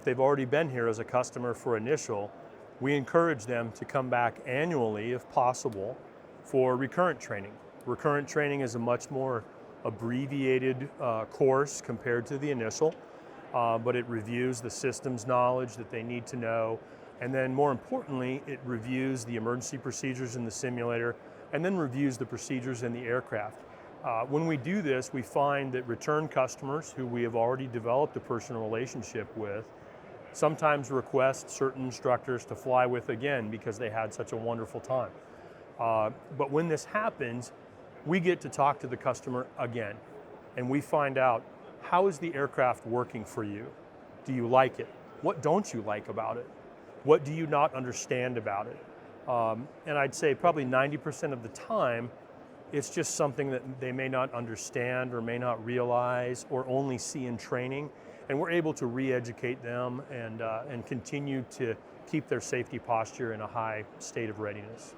if they've already been here as a customer for initial, we encourage them to come back annually, if possible, for recurrent training. Recurrent training is a much more abbreviated course compared to the initial, but it reviews the systems knowledge that they need to know, and then more importantly, it reviews the emergency procedures in the simulator, and then reviews the procedures in the aircraft. When we do this, we find that return customers who we have already developed a personal relationship with sometimes request certain instructors to fly with again because they had such a wonderful time. But when this happens, we get to talk to the customer again, and we find out, how is the aircraft working for you? Do you like it? What don't you like about it? What do you not understand about it? And I'd say probably 90% of the time, it's just something that they may not understand or may not realize or only see in training, and we're able to re-educate them and continue to keep their safety posture in a high state of readiness.